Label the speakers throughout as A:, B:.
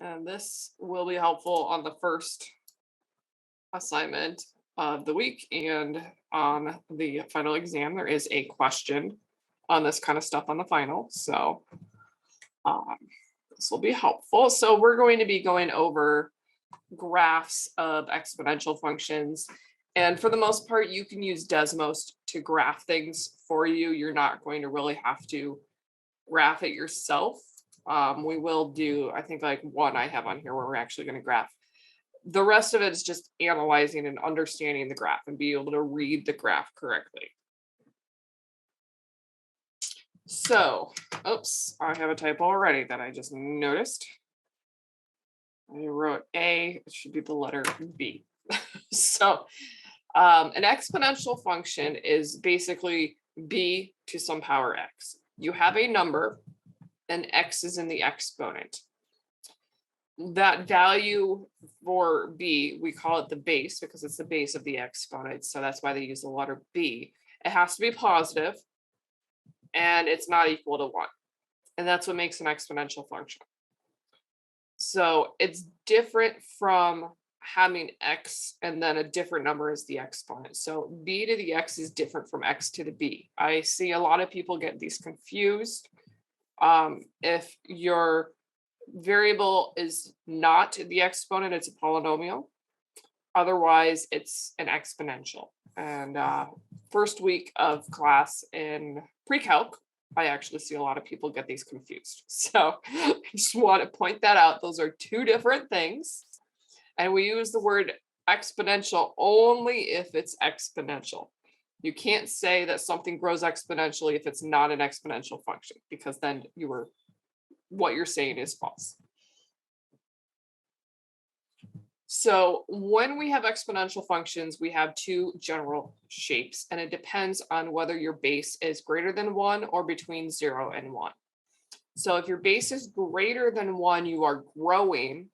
A: And this will be helpful on the first assignment of the week. And on the final exam, there is a question on this kind of stuff on the final. So um, this will be helpful. So we're going to be going over graphs of exponential functions. And for the most part, you can use Desmos to graph things for you. You're not going to really have to graph it yourself. We will do, I think, like one I have on here where we're actually going to graph. The rest of it is just analyzing and understanding the graph and be able to read the graph correctly. So, oops, I have a typo already that I just noticed. I wrote A, it should be the letter B. So, an exponential function is basically b to some power x. You have a number, and x is in the exponent. That value for b, we call it the base because it's the base of the exponent. So that's why they use the letter b. It has to be positive, and it's not equal to 1. And that's what makes an exponential function. So it's different from having x and then a different number as the exponent. So b to the x is different from x to the b. I see a lot of people get these confused. If your variable is not the exponent, it's a polynomial. Otherwise, it's an exponential. And first week of class in pre-calc, I actually see a lot of people get these confused. So I just want to point that out. Those are two different things. And we use the word exponential only if it's exponential. You can't say that something grows exponentially if it's not an exponential function, because then what you're saying is false. So when we have exponential functions, we have two general shapes, and it depends on whether your base is greater than 1 or between 0 and 1. So if your base is greater than 1, you are growing.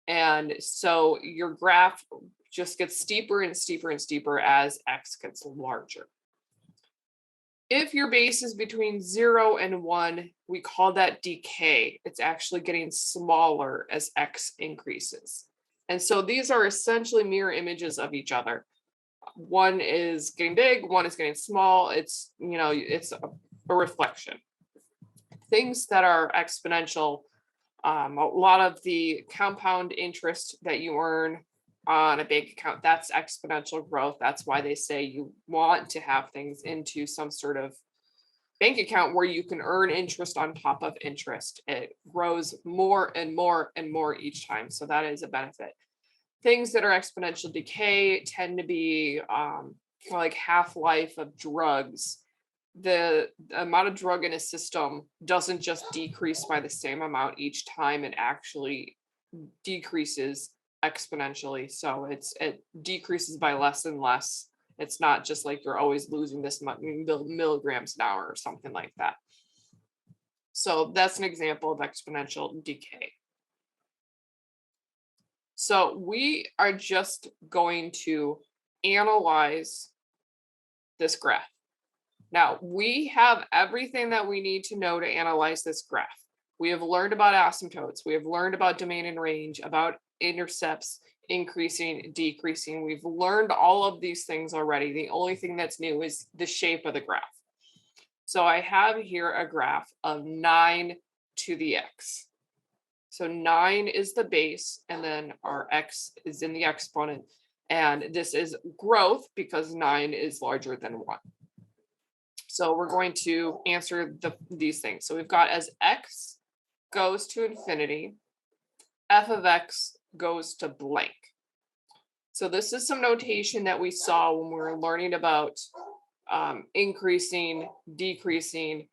A: And so your graph just gets steeper and steeper and steeper as x gets larger. If your base is between 0 and 1, we call that decay. It's actually getting smaller as x increases. And so these are essentially mirror images of each other. One is getting big, one is getting small. It's, it's a reflection. Things that are exponential, a lot of the compound interest that you earn on a bank account, that's exponential growth. That's why they say you want to have things into some sort of bank account where you can earn interest on top of interest. It grows more and more and more each time. So that is a benefit. Things that are exponential decay tend to be like half-life of drugs. The amount of drug in a system doesn't just decrease by the same amount each time. It actually decreases exponentially. So it decreases by less and less. It's not just like you're always losing this much milligrams an hour or something like that. So that's an example of exponential decay. So we are just going to analyze this graph. Now, we have everything that we need to know to analyze this graph. We have learned about asymptotes. We have learned about domain and range, about intercepts, increasing, decreasing. We've learned all of these things already. The only thing that's new is the shape of the graph. So I have here a graph of 9 to the x. So 9 is the base, and then our x is in the exponent. And this is growth because 9 is larger than 1. So we're going to answer these things. So we've got as x goes to infinity, f of x goes to blank. So this is some notation that we saw when we were learning about increasing, decreasing,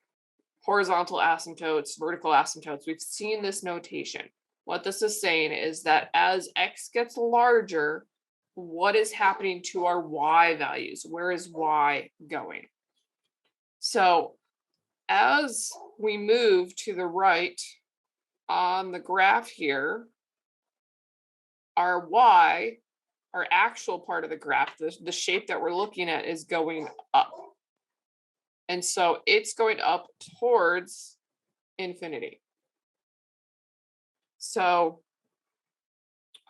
A: horizontal asymptotes, vertical asymptotes. We've seen this notation. What this is saying is that as x gets larger, what is happening to our y values? Where is y going? So as we move to the right on the graph here, our y, our actual part of the graph, the shape that we're looking at is going up. And so it's going up towards infinity. So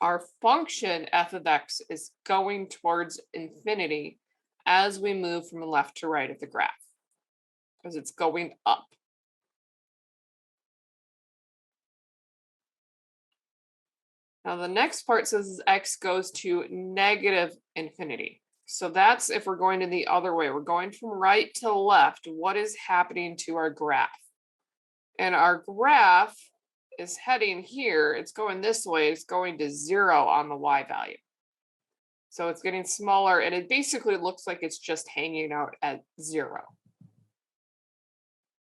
A: our function f of x is going towards infinity as we move from left to right of the graph, because it's going up. Now the next part says x goes to negative infinity. So that's if we're going in the other way. We're going from right to left. What is happening to our graph? And our graph is heading here. It's going this way. It's going to 0 on the y value. So it's getting smaller, and it basically looks like it's just hanging out at 0.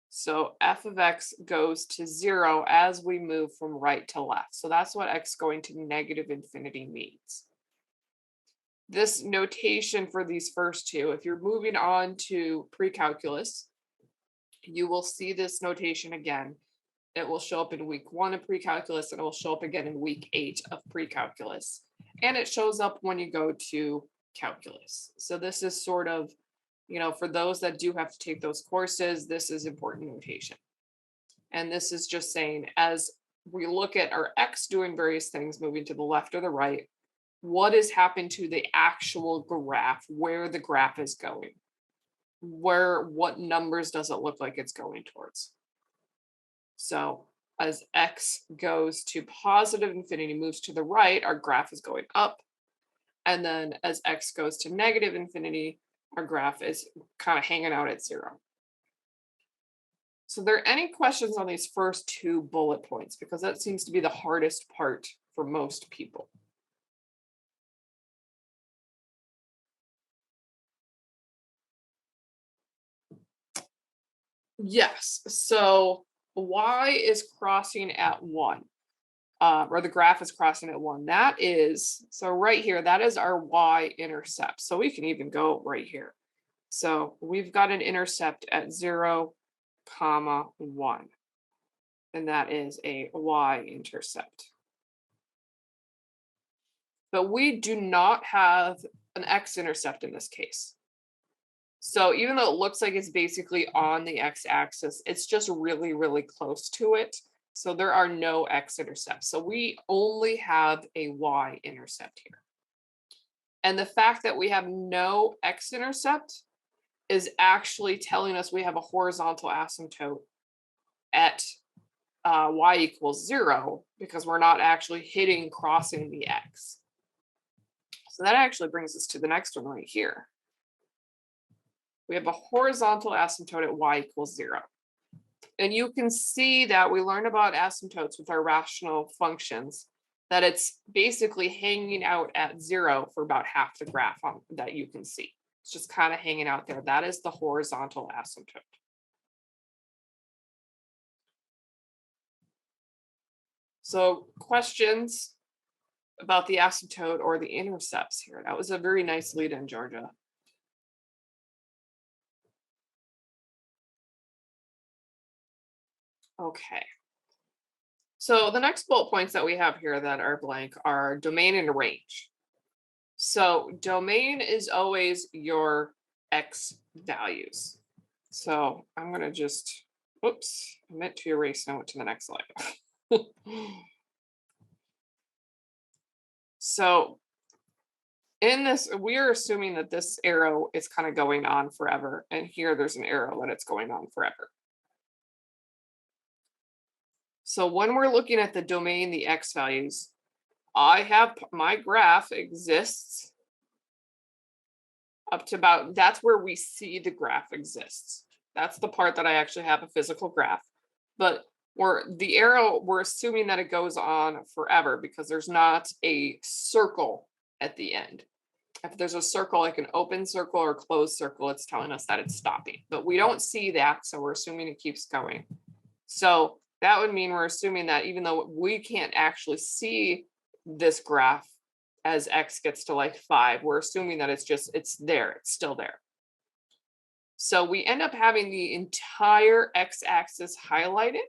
A: So f of x goes to 0 as we move from right to left. So that's what x going to negative infinity means. This notation for these first two, if you're moving on to pre-calculus, you will see this notation again. It will show up in week 1 of pre-calculus, and it will show up again in week 8 of pre-calculus. And it shows up when you go to calculus. So this is sort of, for those that do have to take those courses, this is important notation. And this is just saying, as we look at our x doing various things, moving to the left or the right, what is happening to the actual graph, where the graph is going, what numbers does it look like it's going towards? So as x goes to positive infinity, moves to the right, our graph is going up. And then as x goes to negative infinity, our graph is kind of hanging out at 0. So are there any questions on these first two bullet points? Because that seems to be the hardest part for most people. Yes, so y is crossing at 1, or the graph is crossing at 1. That is, so right here, that is our y-intercept. So we can even go right here. So we've got an intercept at 0, 1, and that is a y-intercept. But we do not have an x-intercept in this case. So even though it looks like it's basically on the x-axis, it's just really, really close to it. So there are no x-intercepts. So we only have a y-intercept here. And the fact that we have no x-intercept is actually telling us we have a horizontal asymptote at y equals 0, because we're not actually hitting crossing the x. So that actually brings us to the next one right here. We have a horizontal asymptote at y equals 0. And you can see that we learned about asymptotes with our rational functions, that it's basically hanging out at 0 for about half the graph that you can see. It's just kind of hanging out there. That is the horizontal asymptote. So questions about the asymptote or the intercepts here? That was a very nice lead in, Georgia. Okay. So the next bullet points that we have here that are blank are domain and range. So domain is always your x values. So I'm going to just, oops, I meant to erase and I went to the next slide. So in this, we are assuming that this arrow is kind of going on forever. And here there's an arrow that it's going on forever. So when we're looking at the domain, the x values, I have my graph exists up to about, that's where we see the graph exists. That's the part that I actually have a physical graph. But the arrow, we're assuming that it goes on forever because there's not a circle at the end. If there's a circle, like an open circle or closed circle, it's telling us that it's stopping. But we don't see that, so we're assuming it keeps going. So that would mean we're assuming that even though we can't actually see this graph as x gets to like 5, we're assuming that it's there, it's still there. So we end up having the entire x-axis highlighted.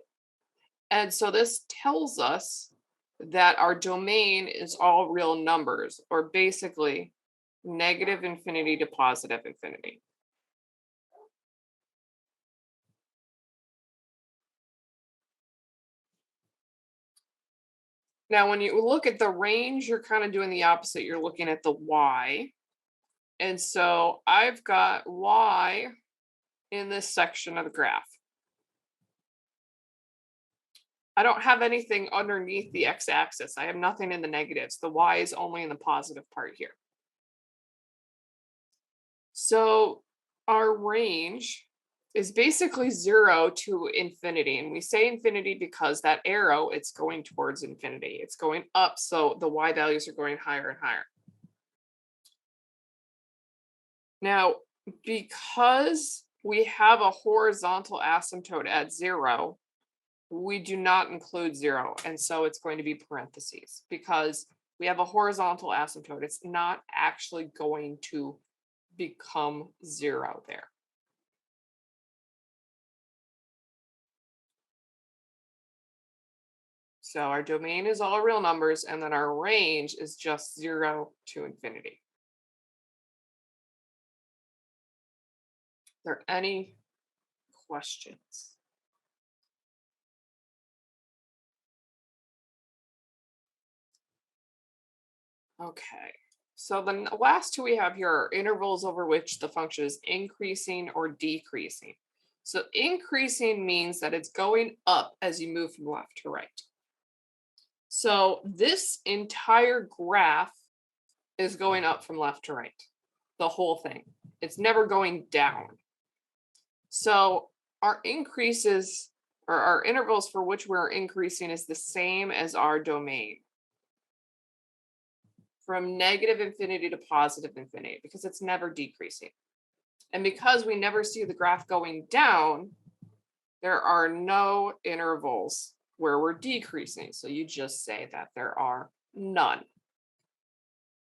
A: And so this tells us that our domain is all real numbers, or basically negative infinity to positive infinity. Now, when you look at the range, you're kind of doing the opposite. You're looking at the y. And so I've got y in this section of the graph. I don't have anything underneath the x-axis. I have nothing in the negatives. The y is only in the positive part here. So our range is basically 0 to infinity. And we say infinity because that arrow, it's going towards infinity. It's going up, so the y values are going higher and higher. Now, because we have a horizontal asymptote at 0, we do not include 0. And so it's going to be parentheses because we have a horizontal asymptote. It's not actually going to become 0 there. So our domain is all real numbers, and then our range is just 0 to infinity. Are there any questions? Okay, so the last two we have here are intervals over which the function is increasing or decreasing. So increasing means that it's going up as you move from left to right. So this entire graph is going up from left to right, the whole thing. It's never going down. So our increases, or our intervals for which we're increasing, is the same as our domain, from negative infinity to positive infinity, because it's never decreasing. And because we never see the graph going down, there are no intervals where we're decreasing. So you just say that there are none.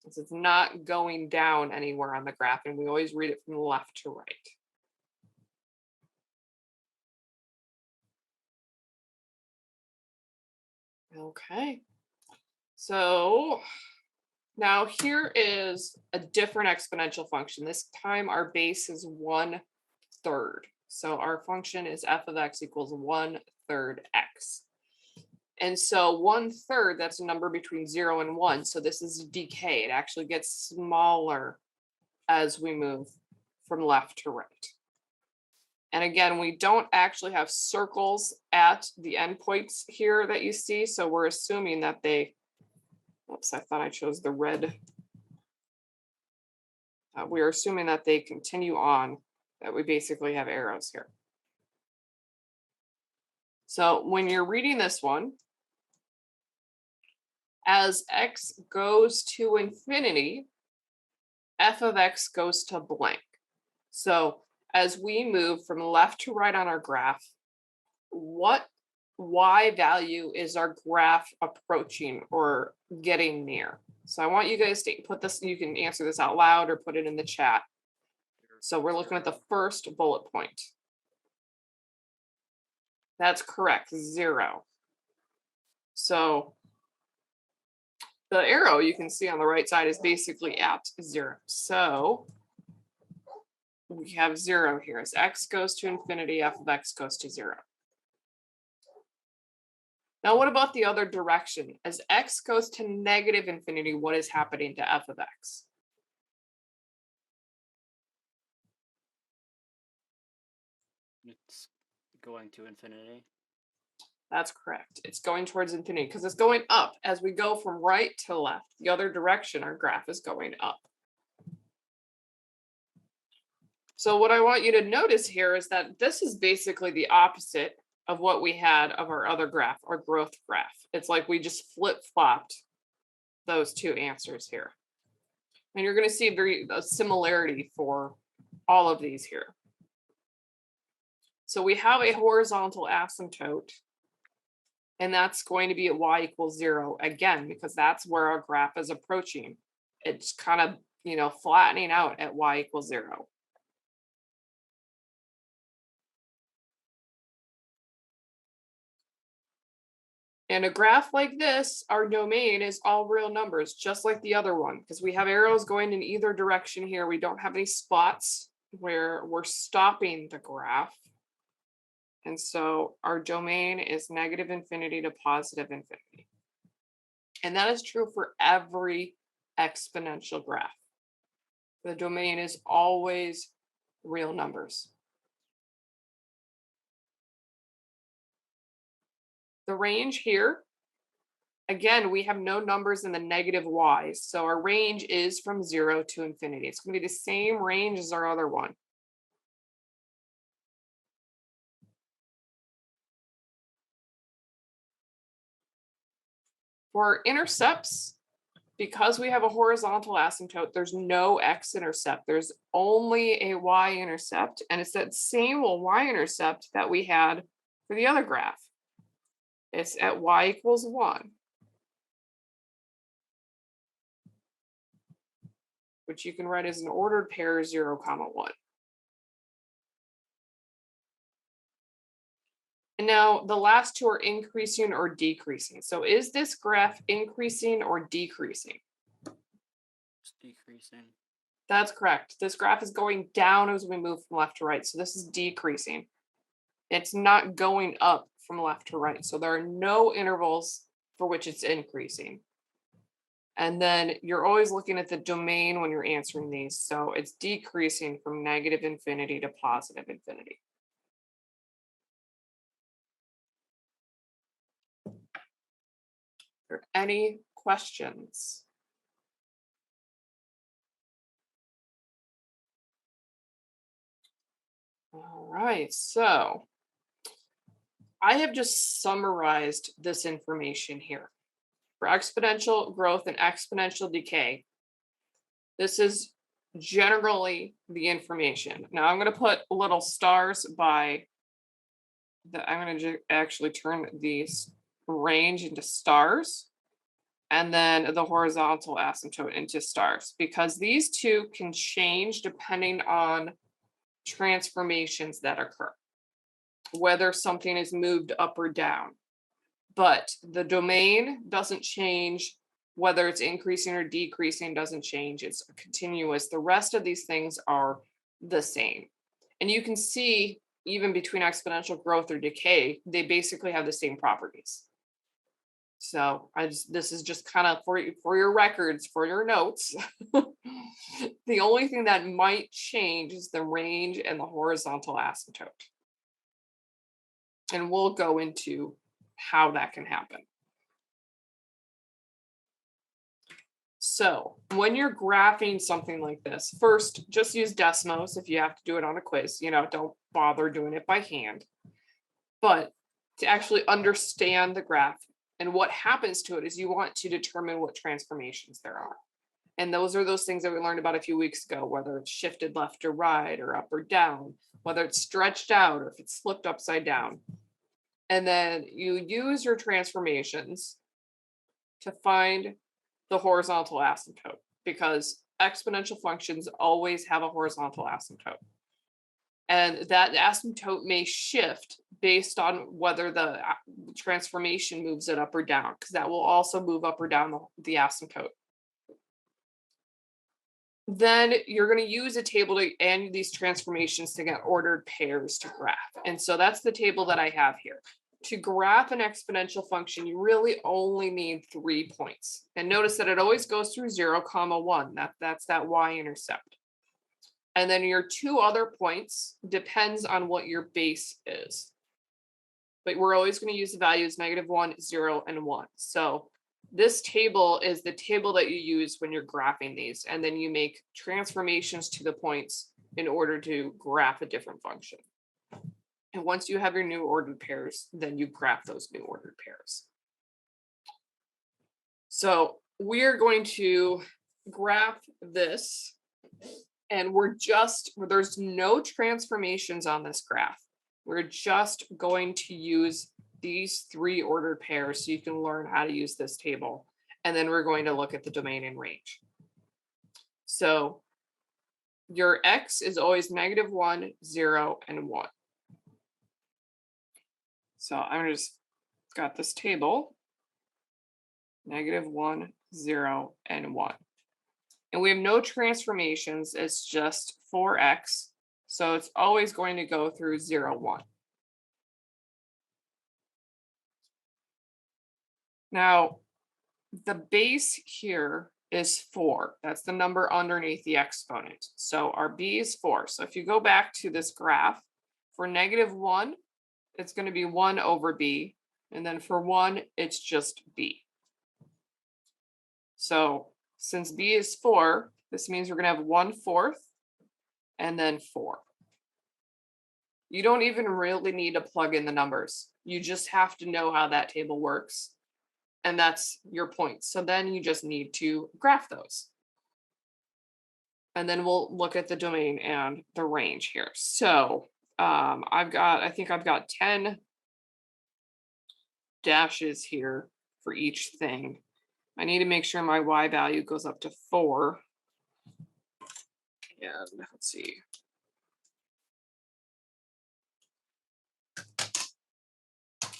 A: Since it's not going down anywhere on the graph, and we always read it from left to right. Okay. So now here is a different exponential function. This time our base is 1/3. So our function is f of x equals 1/3 x. And so 1/3, that's a number between 0 and 1. So this is decay. It actually gets smaller as we move from left to right. And again, we don't actually have circles at the endpoints here that you see. So we're assuming that they, oops, I thought I chose the red. We're assuming that they continue on, that we basically have arrows here. So when you're reading this one, as x goes to infinity, f of x goes to blank. So as we move from left to right on our graph, what y value is our graph approaching or getting near? So I want you guys to put this, you can answer this out loud or put it in the chat. So we're looking at the first bullet point. That's correct, 0. So the arrow you can see on the right side is basically at 0. So we have 0 here. As x goes to infinity, f of x goes to 0. Now, what about the other direction? As x goes to negative infinity, what is happening to f of x?
B: It's going to infinity.
A: That's correct. It's going towards infinity because it's going up as we go from right to left. The other direction, our graph is going up. So what I want you to notice here is that this is basically the opposite of what we had of our other graph, our growth graph. It's like we just flip-flopped those two answers here. And you're going to see a similarity for all of these here. So we have a horizontal asymptote, and that's going to be at y equals 0 again, because that's where our graph is approaching. It's kind of, flattening out at y equals 0. And a graph like this, our domain is all real numbers, just like the other one, because we have arrows going in either direction here. We don't have any spots where we're stopping the graph. And so our domain is negative infinity to positive infinity. And that is true for every exponential graph. The domain is always real numbers. The range here, again, we have no numbers in the negative y's. So our range is from 0 to infinity. It's going to be the same range as our other one. For intercepts, because we have a horizontal asymptote, there's no x-intercept. There's only a y-intercept, and it's that same y-intercept that we had for the other graph. It's at y equals 1, which you can write as an ordered pair 0, 1. And now the last two are increasing or decreasing. So is this graph increasing or decreasing?
B: It's decreasing.
A: That's correct. This graph is going down as we move from left to right. So this is decreasing. It's not going up from left to right. So there are no intervals for which it's increasing. And then you're always looking at the domain when you're answering these. So it's decreasing from negative infinity to positive infinity. Are there any questions? All right, so I have just summarized this information here. For exponential growth and exponential decay, this is generally the information. Now I'm going to put little stars by I'm going to actually turn these range into stars and then the horizontal asymptote into stars, because these two can change depending on transformations that occur, whether something is moved up or down. But the domain doesn't change. Whether it's increasing or decreasing doesn't change. It's continuous. The rest of these things are the same. And you can see even between exponential growth or decay, they basically have the same properties. So this is just kind of for your records, for your notes. The only thing that might change is the range and the horizontal asymptote. And we'll go into how that can happen. So when you're graphing something like this, first, just use Desmos if you have to do it on a quiz. Don't bother doing it by hand. But to actually understand the graph and what happens to it is you want to determine what transformations there are. And those are those things that we learned about a few weeks ago, whether it's shifted left or right or up or down, whether it's stretched out or if it's flipped upside down. And then you use your transformations to find the horizontal asymptote, because exponential functions always have a horizontal asymptote. And that asymptote may shift based on whether the transformation moves it up or down, because that will also move up or down the asymptote. Then you're going to use a table and these transformations to get ordered pairs to graph. And so that's the table that I have here. To graph an exponential function, you really only need 3 points. And notice that it always goes through 0, 1. That's that y-intercept. And then your 2 other points depends on what your base is. But we're always going to use the values -1, 0, and 1. So this table is the table that you use when you're graphing these, and then you make transformations to the points in order to graph a different function. And once you have your new ordered pairs, then you graph those new ordered pairs. So we're going to graph this, and there's no transformations on this graph. We're just going to use these 3 ordered pairs so you can learn how to use this table. And then we're going to look at the domain and range. So your x is always -1, 0, and 1. So I'm just got this table, -1, 0, and 1. And we have no transformations. It's just 4x. So it's always going to go through 0, 1. Now, the base here is 4. That's the number underneath the exponent. So our b is 4. So if you go back to this graph, for -1, it's going to be 1 over b. And then for 1, it's just b. So since b is 4, this means we're going to have 1/4 and then 4. You don't even really need to plug in the numbers. You just have to know how that table works. And that's your point. So then you just need to graph those. And then we'll look at the domain and the range here. So I think I've got 10 dashes here for each thing. I need to make sure my y value goes up to 4. And let's see.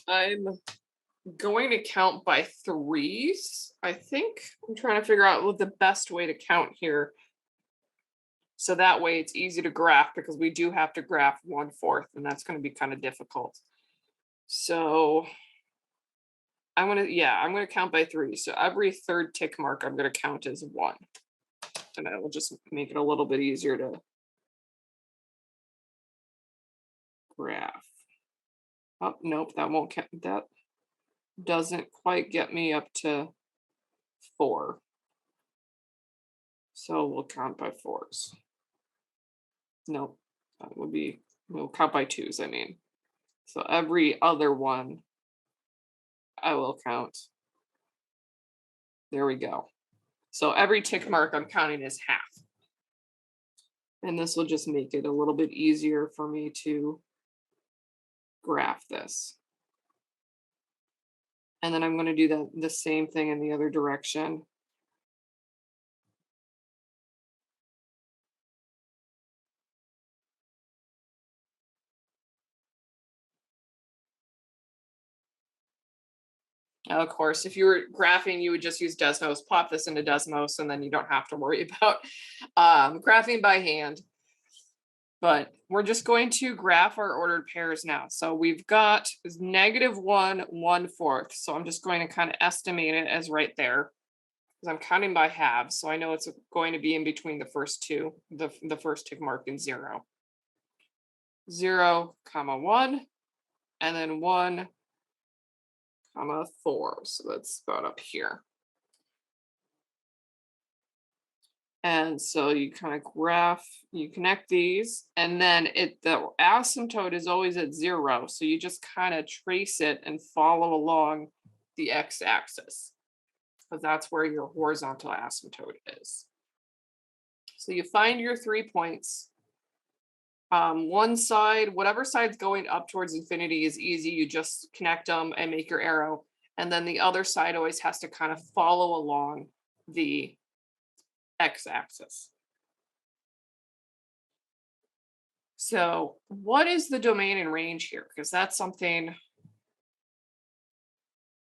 A: I'm going to count by 3s, I think. I'm trying to figure out what the best way to count here. So that way it's easy to graph, because we do have to graph 1/4, and that's going to be kind of difficult. So I'm going to count by 3. So every third tick mark I'm going to count as 1. And that will just make it a little bit easier to graph. Oh, nope, that won't count. That doesn't quite get me up to 4. So we'll count by 4s. Nope, we'll count by 2s, I mean. So every other one I will count. There we go. So every tick mark I'm counting is half. And this will just make it a little bit easier for me to graph this. And then I'm going to do the same thing in the other direction. Now, of course, if you were graphing, you would just use Desmos, pop this into Desmos, and then you don't have to worry about graphing by hand. But we're just going to graph our ordered pairs now. So we've got -1, 1/4. So I'm just going to kind of estimate it as right there, because I'm counting by halves. So I know it's going to be in between the first two, the first tick mark and 0. 0, 1, and then 1, 4. So that's about up here. And so you kind of graph, you connect these, and then the asymptote is always at 0. So you just kind of trace it and follow along the x-axis, because that's where your horizontal asymptote is. So you find your 3 points. One side, whatever side's going up towards infinity is easy. You just connect them and make your arrow. And then the other side always has to kind of follow along the x-axis. So what is the domain and range here? Because that's something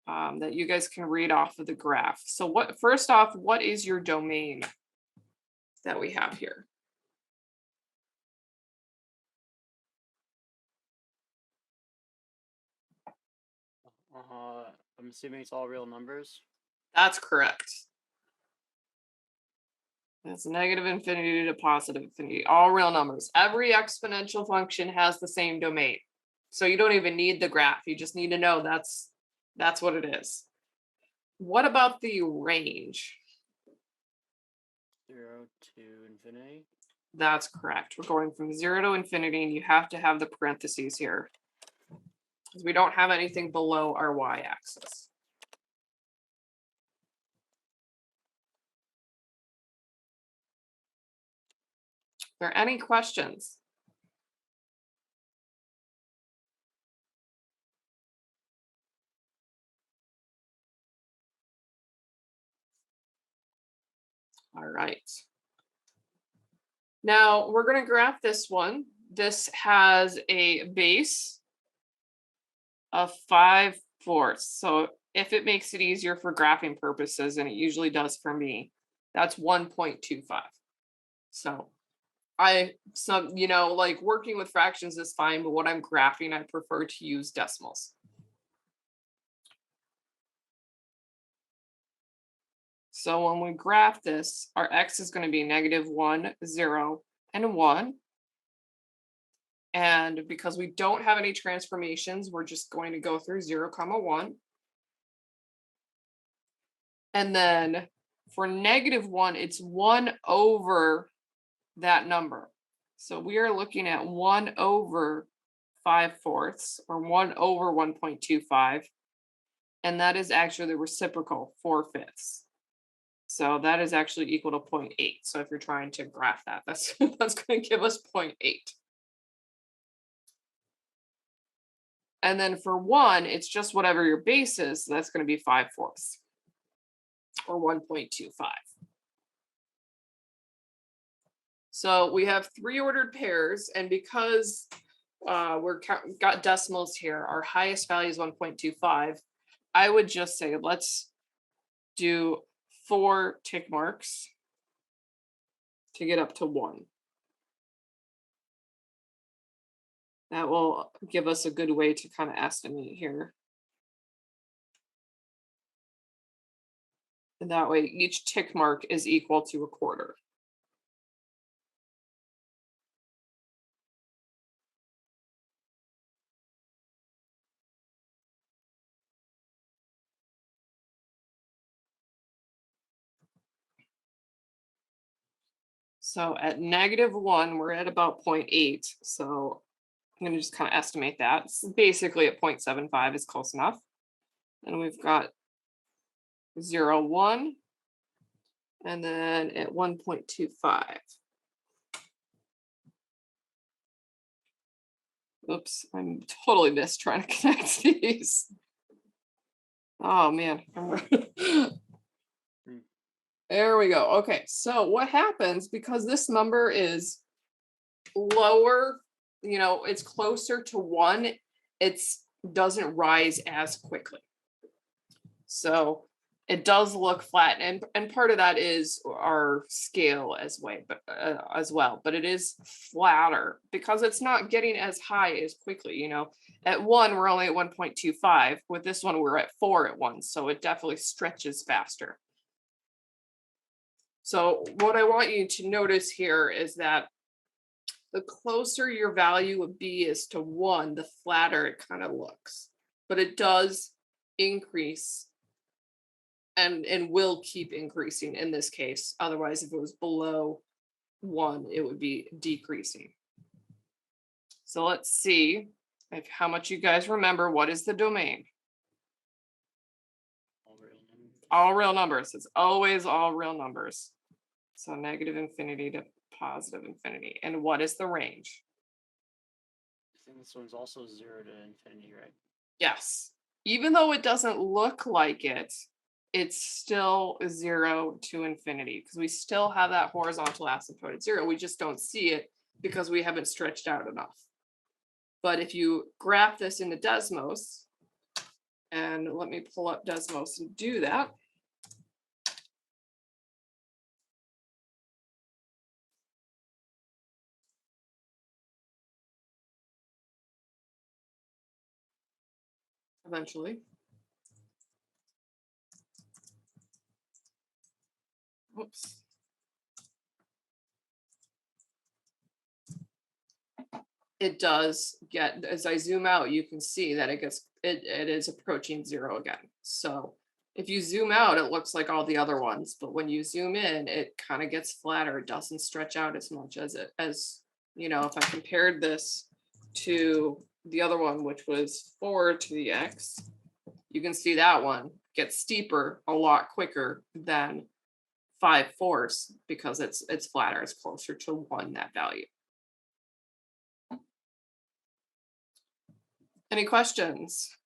A: that you guys can read off of the graph. So first off, what is your domain that we have here?
B: I'm assuming it's all real numbers.
A: That's correct. It's -infinity to positive infinity, all real numbers. Every exponential function has the same domain. So you don't even need the graph. You just need to know that's what it is. What about the range?
B: 0 to infinity.
A: That's correct. We're going from 0 to infinity, and you have to have the parentheses here, because we don't have anything below our y-axis. Are there any questions? All right. Now we're going to graph this one. This has a base of 5/4. So if it makes it easier for graphing purposes, and it usually does for me, that's 1.25. So like working with fractions is fine, but when I'm graphing, I prefer to use decimals. So when we graph this, our x is going to be -1, 0, and 1. And because we don't have any transformations, we're just going to go through 0, 1. And then for -1, it's 1 over that number. So we are looking at 1 over 5/4 or 1 over 1.25. And that is actually the reciprocal 4/5. So that is actually equal to 0.8. So if you're trying to graph that, that's that's going to give us 0.8. And then for 1, it's just whatever your base is. So that's going to be 5/4 or 1.25. So we have 3 ordered pairs, and because got decimals here, our highest value is 1.25. I would just say let's do 4 tick marks to get up to 1. That will give us a good way to kind of estimate here. And that way each tick mark is equal to 1/4. So at -1, we're at about 0.8. So I'm going to just kind of estimate that. It's basically at 0.75 is close enough. And we've got 0, 1, and then at 1.25. Oops, I'm totally missed trying to connect these. Oh man. There we go. Okay, so what happens because this number is lower, it's closer to 1, it doesn't rise as quickly. So it does look flat, and part of that is our scale as well, but it is flatter because it's not getting as high as quickly. At 1 we're only at 1.25. With this one we're at 4 at 1, so it definitely stretches faster. So what I want you to notice here is that the closer your value would be is to 1, the flatter it kind of looks, but it does increase and will keep increasing in this case. Otherwise, if it was below 1, it would be decreasing. So let's see how much you guys remember. What is the domain? All real numbers. It's always all real numbers. So -infinity to +infinity. And what is the range?
B: I think this one's also 0 to infinity, right?
A: Yes. Even though it doesn't look like it, it's still 0 to infinity because we still have that horizontal asymptote at 0. We just don't see it because we haven't stretched out enough. But if you graph this into Desmos, and let me pull up Desmos and do that. Eventually. Whoops. It does get, as I zoom out, you can see that it is approaching 0 again. So if you zoom out, it looks like all the other ones, but when you zoom in, it kind of gets flatter. It doesn't stretch out as much as if I compared this to the other one, which was 4 to the x, you can see that one gets steeper a lot quicker than 5/4 because it's flatter. It's closer to 1, that value. Any questions?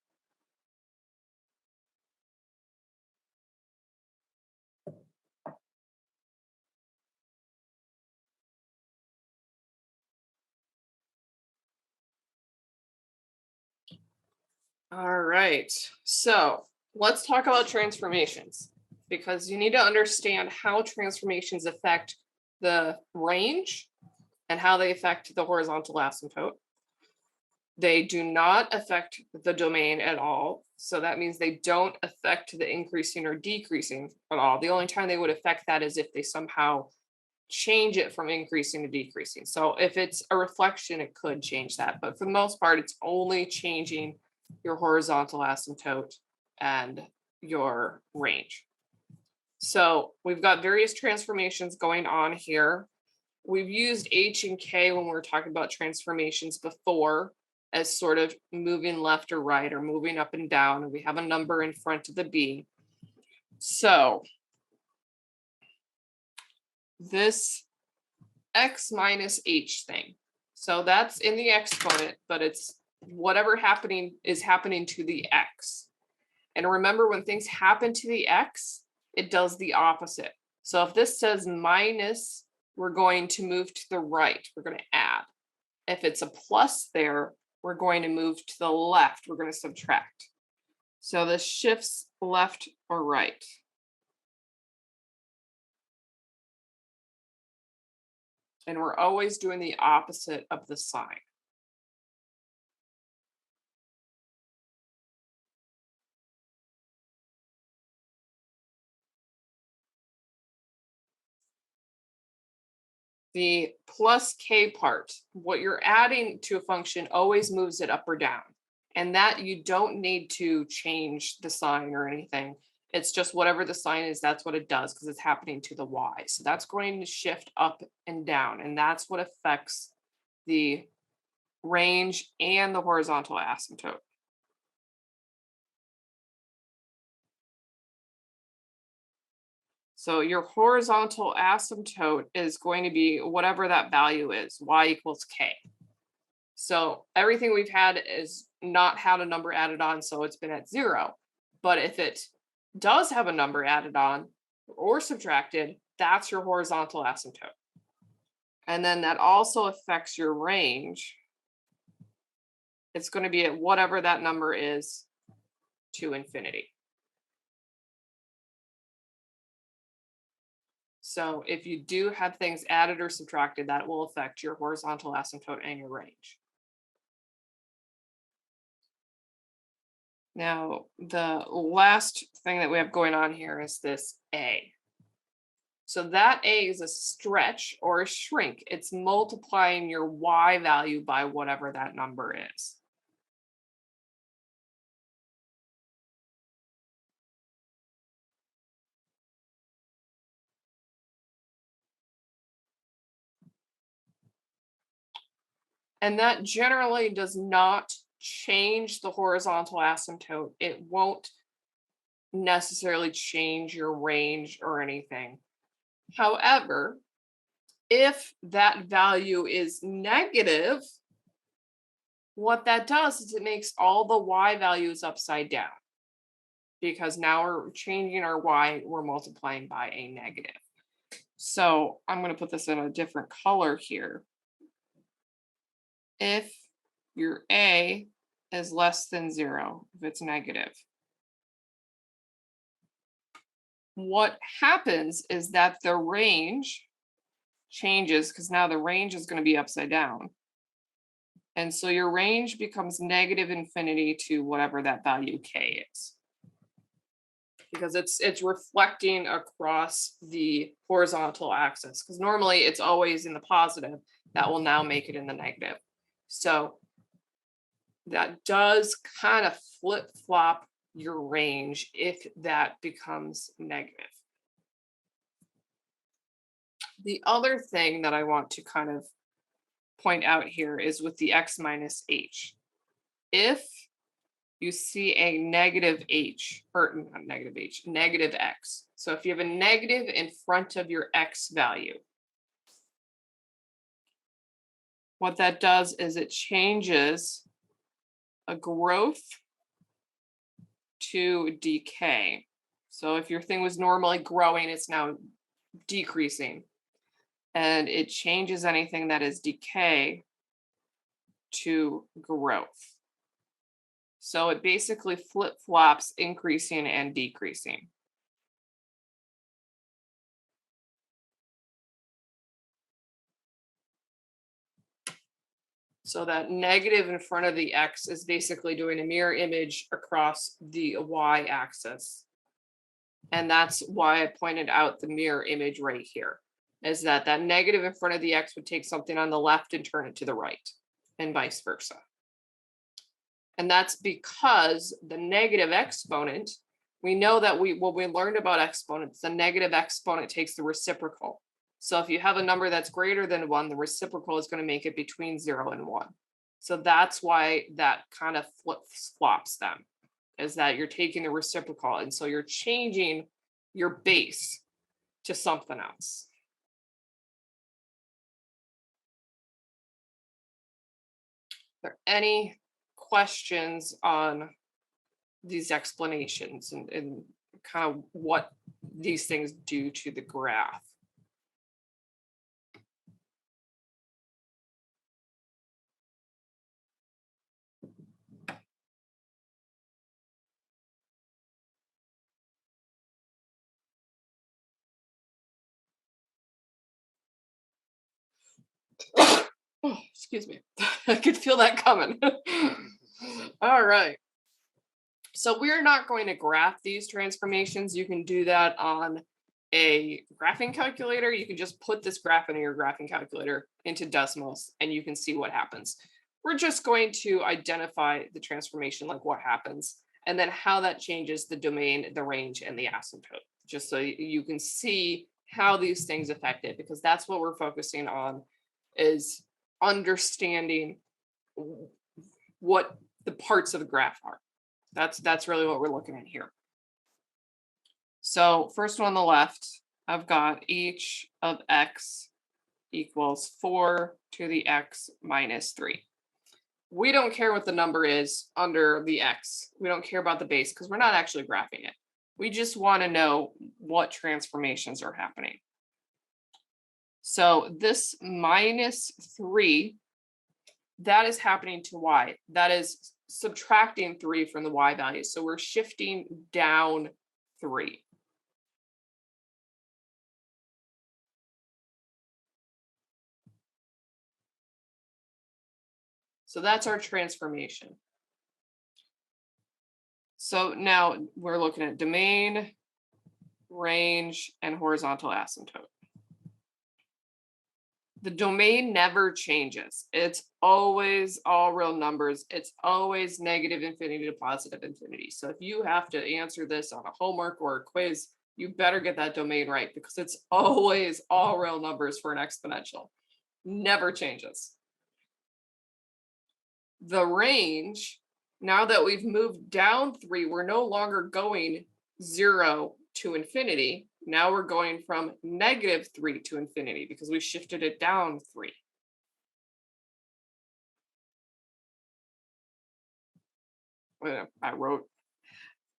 A: All right, so let's talk about transformations because you need to understand how transformations affect the range and how they affect the horizontal asymptote. They do not affect the domain at all. So that means they don't affect the increasing or decreasing at all. The only time they would affect that is if they somehow change it from increasing to decreasing. So if it's a reflection, it could change that. But for the most part, it's only changing your horizontal asymptote and your range. So we've got various transformations going on here. We've used H and K when we were talking about transformations before as sort of moving left or right or moving up and down, and we have a number in front of the B. So this X minus H thing. So that's in the exponent, but it's whatever is happening to the X. And remember, when things happen to the X, it does the opposite. So if this says minus, we're going to move to the right. We're going to add. If it's a plus there, we're going to move to the left. We're going to subtract. So this shifts left or right. And we're always doing the opposite of the sign. The plus K part, what you're adding to a function always moves it up or down. And that you don't need to change the sign or anything. It's just whatever the sign is, that's what it does because it's happening to the Y. So that's going to shift up and down. And that's what affects the range and the horizontal asymptote. So your horizontal asymptote is going to be whatever that value is, Y equals K. So everything we've had is not had a number added on, so it's been at 0. But if it does have a number added on or subtracted, that's your horizontal asymptote. And then that also affects your range. It's going to be at whatever that number is to infinity. So if you do have things added or subtracted, that will affect your horizontal asymptote and your range. Now, the last thing that we have going on here is this A. So that A is a stretch or a shrink. It's multiplying your Y value by whatever that number is. And that generally does not change the horizontal asymptote. It won't necessarily change your range or anything. However, if that value is negative, what that does is it makes all the Y values upside down. Because now we're changing our Y, we're multiplying by a negative. So I'm going to put this in a different color here. If your A is less than 0, if it's negative, what happens is that the range changes because now the range is going to be upside down. And so your range becomes negative infinity to whatever that value K is. Because it's reflecting across the horizontal axis. Because normally it's always in the positive. That will now make it in the negative. So that does kind of flip-flop your range if that becomes negative. The other thing that I want to kind of point out here is with the X minus H. If you see a negative H, or not negative H, negative X. So if you have a negative in front of your X value, what that does is it changes a growth to decay. So if your thing was normally growing, it's now decreasing. And it changes anything that is decay to growth. So it basically flip-flops increasing and decreasing. So that negative in front of the x is basically doing a mirror image across the y-axis. And that's why I pointed out the mirror image right here, is that that negative in front of the x would take something on the left and turn it to the right, and vice versa. And that's because the negative exponent, we know that what we learned about exponents, the negative exponent takes the reciprocal. So if you have a number that's greater than 1, the reciprocal is going to make it between 0 and 1. So that's why that kind of flip-flops them, is that you're taking the reciprocal. And so you're changing your base to something else. Are there any questions on these explanations and kind of what these things do to the graph? Oh, excuse me. I could feel that coming. All right. So we're not going to graph these transformations. You can do that on a graphing calculator. You can just put this graph into your graphing calculator into Desmos and you can see what happens. We're just going to identify the transformation, like what happens, and then how that changes the domain, the range, and the asymptote, just so you can see how these things affect it, because that's what we're focusing on, is understanding what the parts of the graph are. That's really what we're looking at here. So first one on the left, I've got h of x equals 4 to the x minus 3. We don't care what the number is under the x. We don't care about the base because we're not actually graphing it. We just want to know what transformations are happening. So this minus 3, that is happening to y. That is subtracting 3 from the y value. So we're shifting down 3. So that's our transformation. So now we're looking at domain, range, and horizontal asymptote. The domain never changes. It's always all real numbers. It's always negative infinity to positive infinity. So if you have to answer this on a homework or a quiz, you better get that domain right, because it's always all real numbers for an exponential. Never changes. The range, now that we've moved down 3, we're no longer going 0 to infinity. Now we're going from -3 to infinity because we shifted it down 3. I wrote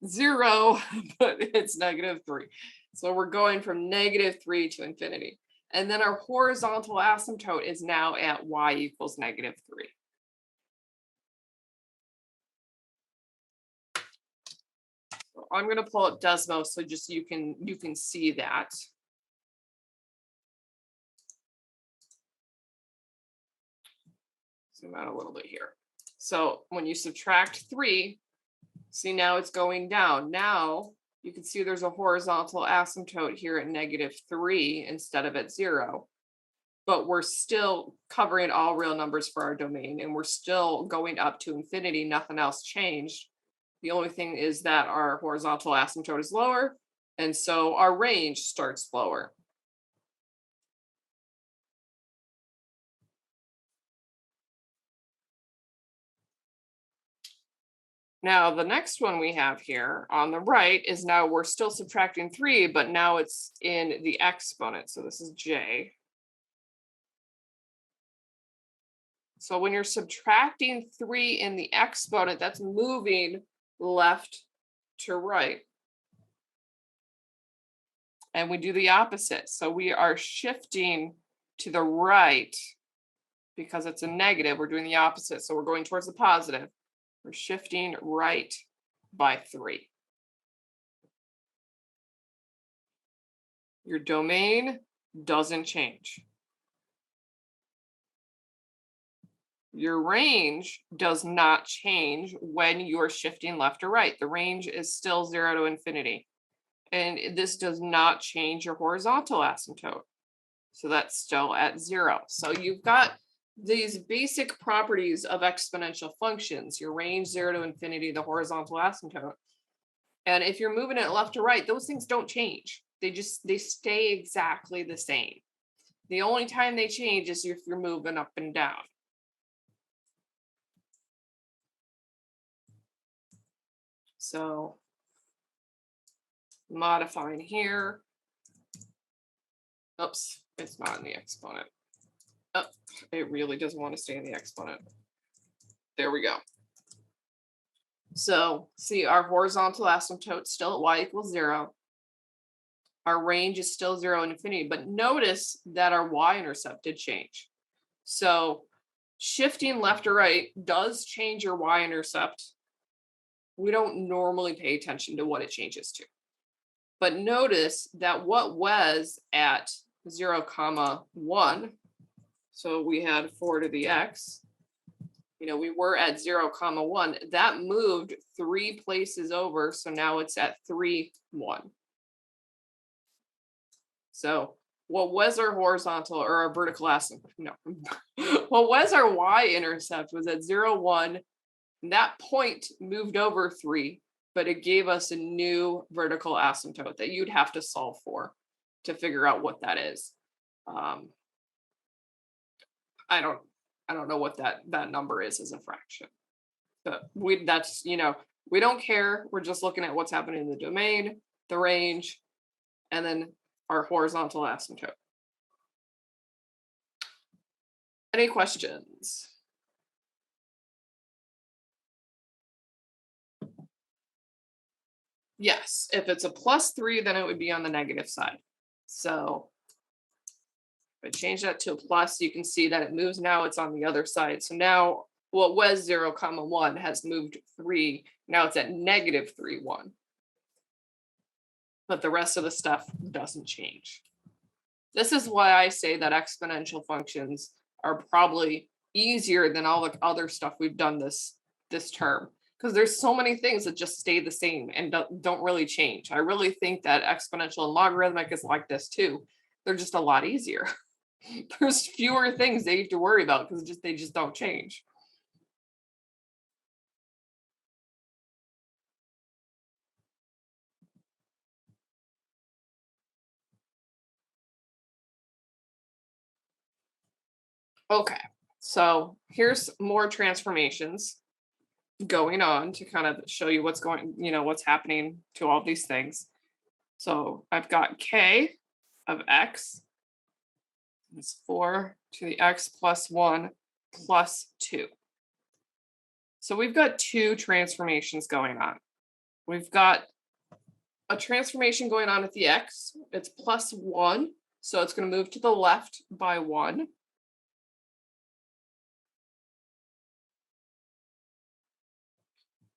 A: 0, but it's -3. So we're going from -3 to infinity. And then our horizontal asymptote is now at y equals -3. So I'm going to pull up Desmos so just you can see that. Zoom out a little bit here. So when you subtract 3, see, now it's going down. Now you can see there's a horizontal asymptote here at -3 instead of at 0. But we're still covering all real numbers for our domain, and we're still going up to infinity. Nothing else changed. The only thing is that our horizontal asymptote is lower, and so our range starts lower. Now, the next one we have here on the right is, now we're still subtracting 3, but now it's in the exponent. So this is j. So when you're subtracting 3 in the exponent, that's moving left to right. And we do the opposite. So we are shifting to the right because it's a negative. We're doing the opposite. So we're going towards the positive. We're shifting right by 3. Your domain doesn't change. your range does not change when you're shifting left or right. The range is still 0 to infinity. And this does not change your horizontal asymptote. So that's still at 0. So you've got these basic properties of exponential functions, your range 0 to infinity, the horizontal asymptote. And if you're moving it left to right, those things don't change. They stay exactly the same. The only time they change is if you're moving up and down. So modifying here. Oops, it's not in the exponent. Oh, it really doesn't want to stay in the exponent. There we go. So see, our horizontal asymptote still at y equals 0. Our range is still 0 and infinity, but notice that our y-intercept did change. So shifting left or right does change your y-intercept. We don't normally pay attention to what it changes to. But notice that what was at 0, 1, so we had 4 to the x, we were at 0, 1, that moved 3 places over, so now it's at 3, 1. So what was our horizontal or our vertical asymptote? No. What was our y-intercept was at 0, 1. And that point moved over 3, but it gave us a new vertical asymptote that you'd have to solve for to figure out what that is. I don't know what that number is as a fraction, but we don't care. We're just looking at what's happening in the domain, the range, and then our horizontal asymptote. Any questions? Yes, if it's a +3, then it would be on the negative side. So if I change that to a plus, you can see that it moves now, it's on the other side. So now what was 0, 1 has moved 3. Now it's at -3, 1. But the rest of the stuff doesn't change. This is why I say that exponential functions are probably easier than all the other stuff we've done this term, because there's so many things that just stay the same and don't really change. I really think that exponential and logarithmic is like this too. They're just a lot easier. There's fewer things they have to worry about because they just don't change. Okay, so here's more transformations going on to kind of show you what's happening to all these things. So I've got k of x is 4 to the x plus 1 plus 2. So we've got 2 transformations going on. We've got a transformation going on at the x. It's plus 1, so it's going to move to the left by 1.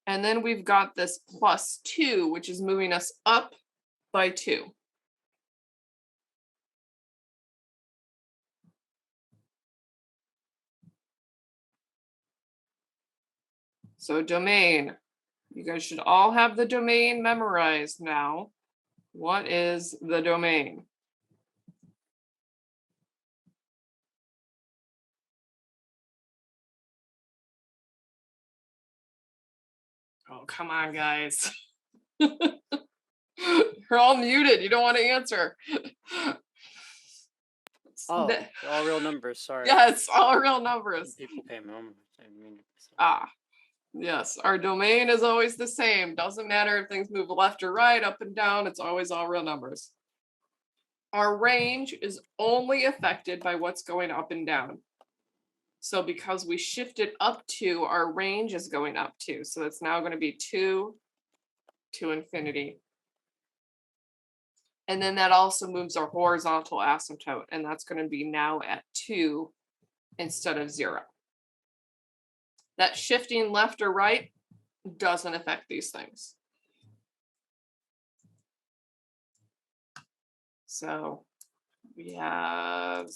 A: And then we've got this plus 2, which is moving us up by 2. So domain, you guys should all have the domain memorized now. What is the domain? Oh, come on, guys. You're all muted. You don't want to answer.
B: Oh, they're all real numbers. Sorry.
A: Yes, all real numbers.
B: People pay me.
A: Yes, our domain is always the same. Doesn't matter if things move left or right, up and down, it's always all real numbers. Our range is only affected by what's going up and down. So because we shifted up 2, our range is going up 2. So it's now going to be 2 to infinity. And then that also moves our horizontal asymptote, and that's going to be now at 2 instead of 0. That shifting left or right doesn't affect these things. So we have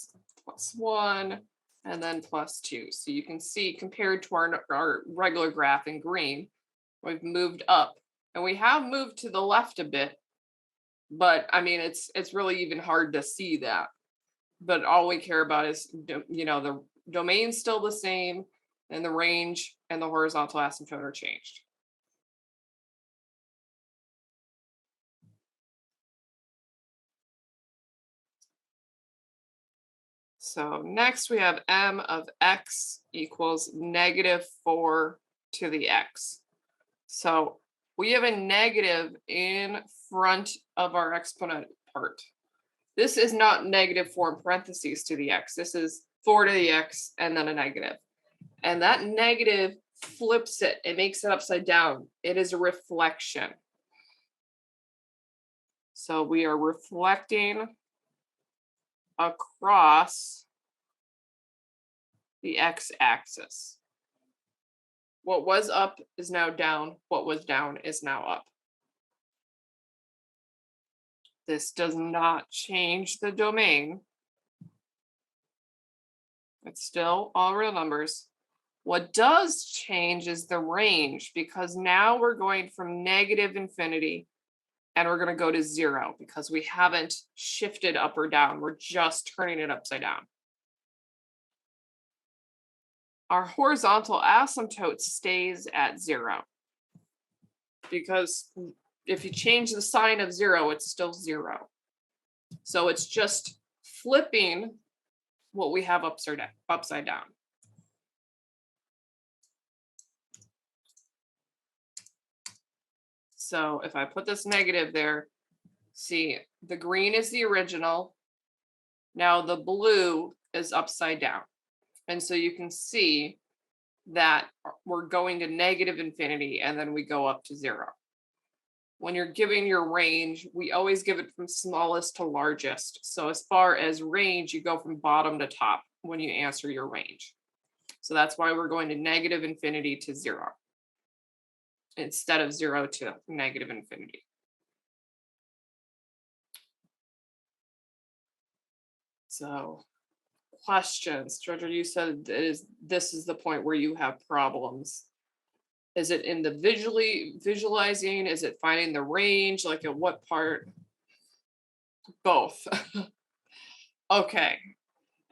A: plus 1, and then plus 2. So you can see compared to our regular graph in green, we've moved up, and we have moved to the left a bit, but I mean, it's really even hard to see that. But all we care about is, the domain's still the same, and the range and the horizontal asymptote are changed. So next we have m of x equals -4 to the x. So we have a negative in front of our exponent part. This is not -4 in parentheses to the x. This is 4 to the x and then a negative. And that negative flips it. It makes it upside down. It is a reflection. So we are reflecting across the x-axis. What was up is now down. What was down is now up. This does not change the domain. It's still all real numbers. What does change is the range, because now we're going from -infinity and we're going to go to 0 because we haven't shifted up or down. We're just turning it upside down. Our horizontal asymptote stays at 0 because if you change the sign of 0, it's still 0. So it's just flipping what we have upside down. So if I put this negative there, see, the green is the original. Now the blue is upside down. And so you can see that we're going to -infinity and then we go up to 0. When you're giving your range, we always give it from smallest to largest. So as far as range, you go from bottom to top when you answer your range. So that's why we're going to -infinity to 0 instead of 0 to -infinity. So questions. Georgia, you said this is the point where you have problems. Is it in the visualizing? Is it finding the range? Like at what part? Both. Okay.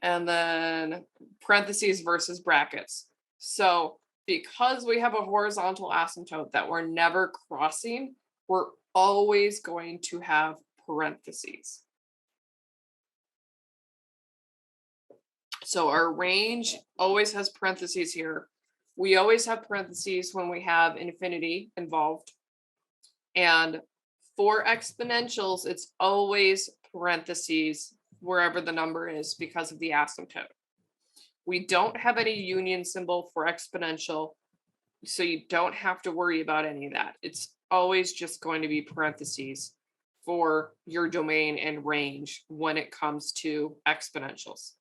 A: And then parentheses versus brackets. So because we have a horizontal asymptote that we're never crossing, we're always going to have parentheses. So our range always has parentheses here. We always have parentheses when we have infinity involved. And for exponentials, it's always parentheses wherever the number is because of the asymptote. We don't have any union symbol for exponential, so you don't have to worry about any of that. It's always just going to be parentheses for your domain and range when it comes to exponentials.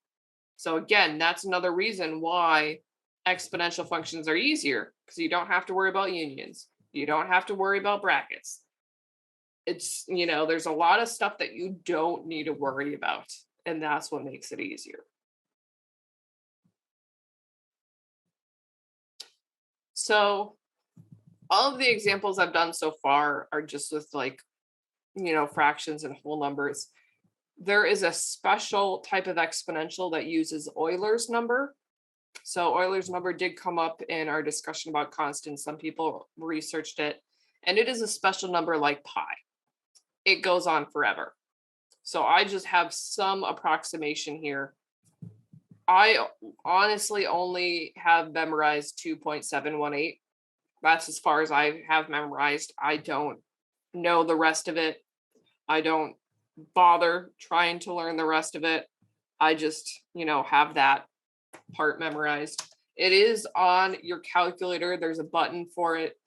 A: So again, that's another reason why exponential functions are easier, because you don't have to worry about unions. You don't have to worry about brackets. It's, there's a lot of stuff that you don't need to worry about, and that's what makes it easier. So all of the examples I've done so far are just with fractions and whole numbers. There is a special type of exponential that uses Euler's number. So Euler's number did come up in our discussion about constants. Some people researched it, and it is a special number like pi. It goes on forever. So I just have some approximation here. I honestly only have memorized 2.718. That's as far as I have memorized. I don't know the rest of it. I don't bother trying to learn the rest of it. I just, have that part memorized. It is on your calculator. There's a button for it.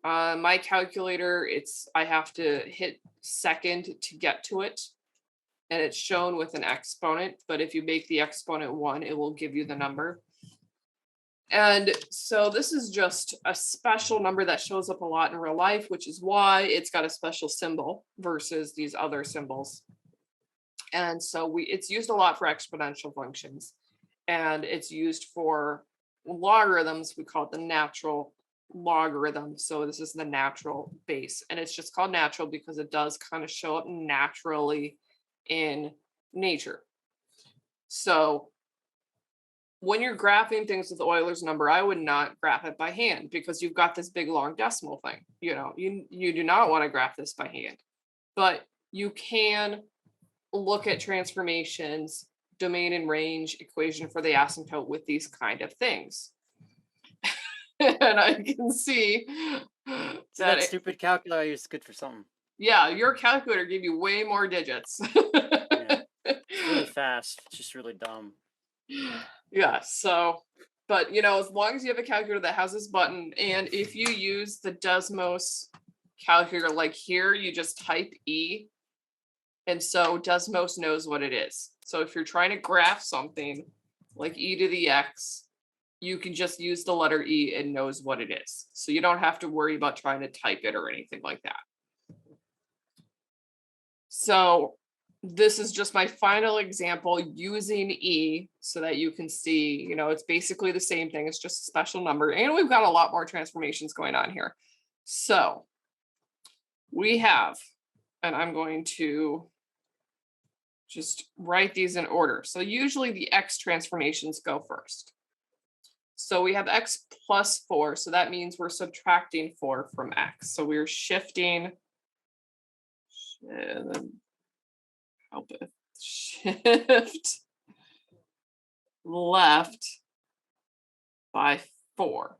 A: My calculator, I have to hit second to get to it, and it's shown with an exponent. But if you make the exponent 1, it will give you the number. And so this is just a special number that shows up a lot in real life, which is why it's got a special symbol versus these other symbols. And so it's used a lot for exponential functions. and it's used for logarithms. We call it the natural logarithm. So this is the natural base, and it's just called natural because it does kind of show up naturally in nature. So when you're graphing things with Euler's number, I would not graph it by hand because you've got this big long decimal thing. You do not want to graph this by hand, but you can look at transformations, domain and range, equation for the asymptote with these kind of things. And I can see
B: So that stupid calculator is good for something.
A: Yeah, your calculator gave you way more digits.
B: Yeah. It's really fast. It's just really dumb.
A: Yeah, so, but as long as you have a calculator that has this button, and if you use the Desmos calculator like here, you just type E, and so Desmos knows what it is. So if you're trying to graph something like e to the x, you can just use the letter E and knows what it is. So you don't have to worry about trying to type it or anything like that. So this is just my final example using E so that you can see, it's basically the same thing. It's just a special number. And we've got a lot more transformations going on here. So we have, and I'm going to just write these in order. So usually the X transformations go first. So we have X plus 4. So that means we're subtracting 4 from X. So we're shifting, help it, shift left by 4.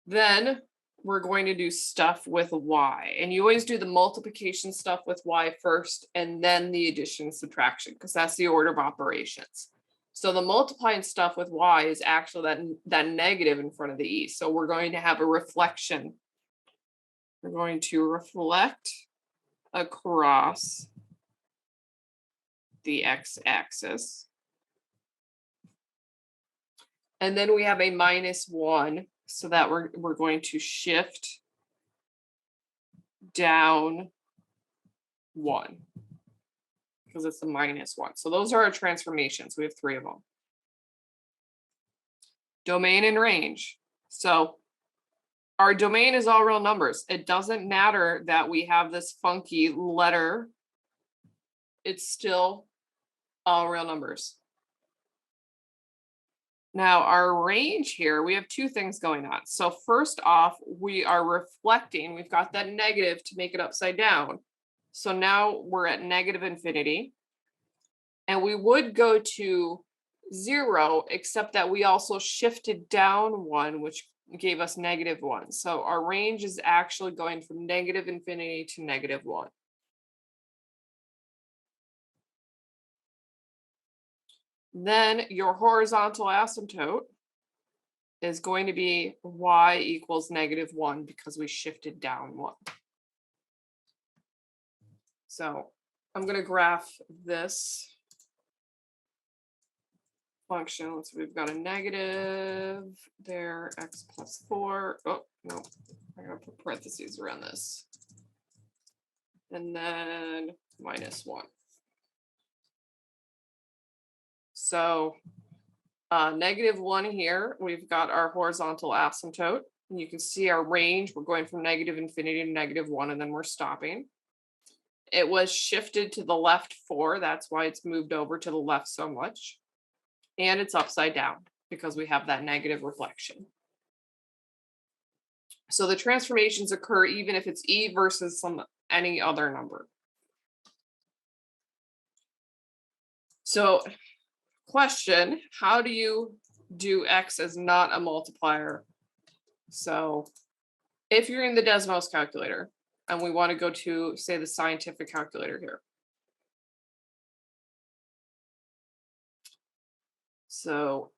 A: Then we're going to do stuff with Y, and you always do the multiplication stuff with Y first and then the addition and subtraction because that's the order of operations. So the multiplying stuff with Y is actually that negative in front of the E. So we're going to have a reflection. We're going to reflect across the x-axis. And then we have a -1, so that we're going to shift down 1 because it's the -1. So those are our transformations. We have 3 of them. Domain and range. So our domain is all real numbers. It doesn't matter that we have this funky letter. It's still all real numbers. Now our range here, we have 2 things going on. So first off, we are reflecting. We've got that negative to make it upside down. So now we're at -infinity. And we would go to 0, except that we also shifted down 1, which gave us -1. So our range is actually going from -infinity to -1. Then your horizontal asymptote is going to be y equals -1 because we shifted down 1. So I'm going to graph this function. So we've got a negative there, x plus 4. Oh, no, I'm going to put parentheses around this. And then -1. So -1 here, we've got our horizontal asymptote. And you can see our range. We're going from -infinity to -1, and then we're stopping. It was shifted to the left 4. That's why it's moved over to the left so much. And it's upside down because we have that negative reflection. So the transformations occur even if it's E versus any other number. So question, how do you do X as not a multiplier? So if you're in the Desmos calculator and we want to go to, say, the scientific calculator here. So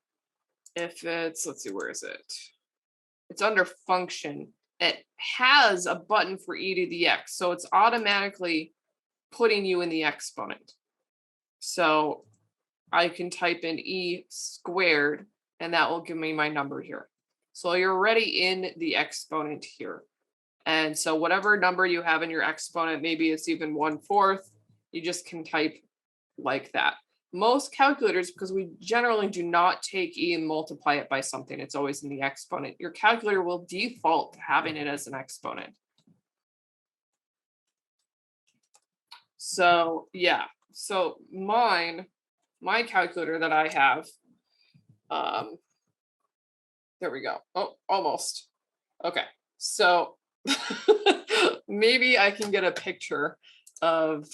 A: if it's, let's see, where is it? It's under function. It has a button for e to the x. So it's automatically putting you in the exponent. So I can type in e squared and that will give me my number here. So you're already in the exponent here. And so whatever number you have in your exponent, maybe it's even 1/4, you just can type like that. Most calculators, because we generally do not take e and multiply it by something, it's always in the exponent. Your calculator will default to having it as an exponent. So yeah, so my calculator that I have, there we go. Oh, almost. Okay, so maybe I can get a picture of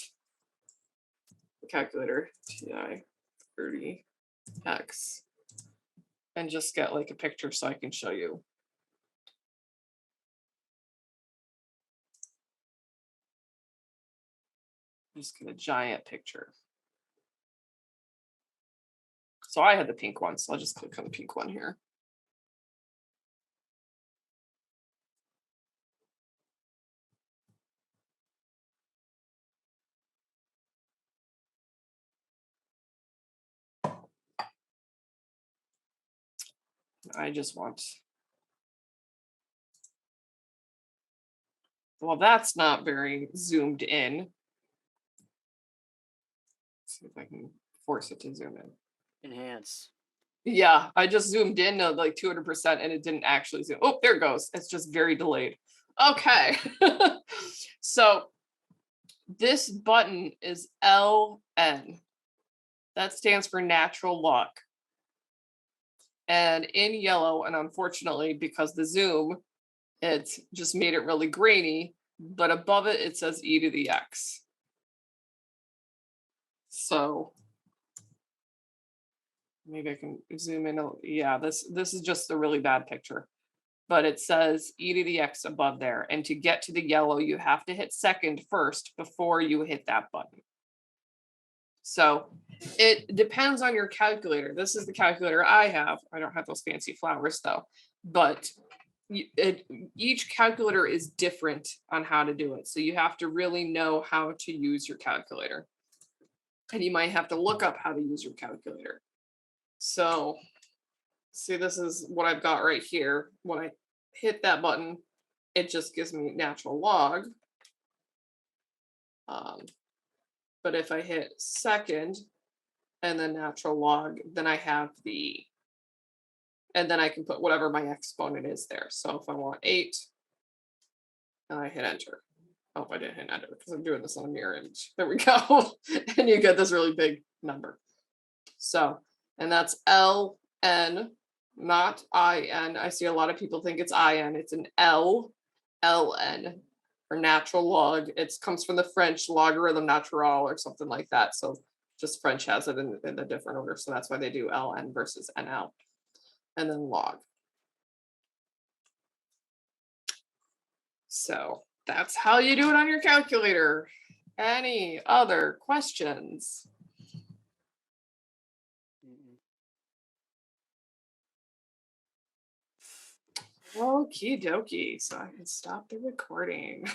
A: the calculator TI 30X and just get like a picture so I can show you. Just get a giant picture. So I had the pink one, so I'll just click on the pink one here. I just want, well, that's not very zoomed in. Let's see if I can force it to zoom in.
B: Enhance.
A: Yeah, I just zoomed in to like 200% and it didn't actually zoom. Oh, there it goes. It's just very delayed. Okay. So this button is LN. That stands for natural log. And in yellow, and unfortunately, because the zoom, it's just made it really grainy, but above it, it says e to the x. So maybe I can zoom in. Yeah, this is just a really bad picture, but it says e to the x above there. And to get to the yellow, you have to hit second first before you hit that button. So it depends on your calculator. This is the calculator I have. I don't have those fancy flowers though, but each calculator is different on how to do it. So you have to really know how to use your calculator. And you might have to look up how to use your calculator. So see, this is what I've got right here. When I hit that button, it just gives me natural log. But if I hit second and then natural log, then I have the, and then I can put whatever my exponent is there. So if I want 8, and I hit enter. Oh, I didn't hit enter because I'm doing this on a mirror image. There we go. And you get this really big number. So, and that's LN, not IN. I see a lot of people think it's IN. It's an LN, or natural log. It comes from the French logarithm natural or something like that. So just French has it in a different order. So that's why they do LN versus NL. And then log. So that's how you do it on your calculator. Any other questions? Okie dokie. So I can stop the recording.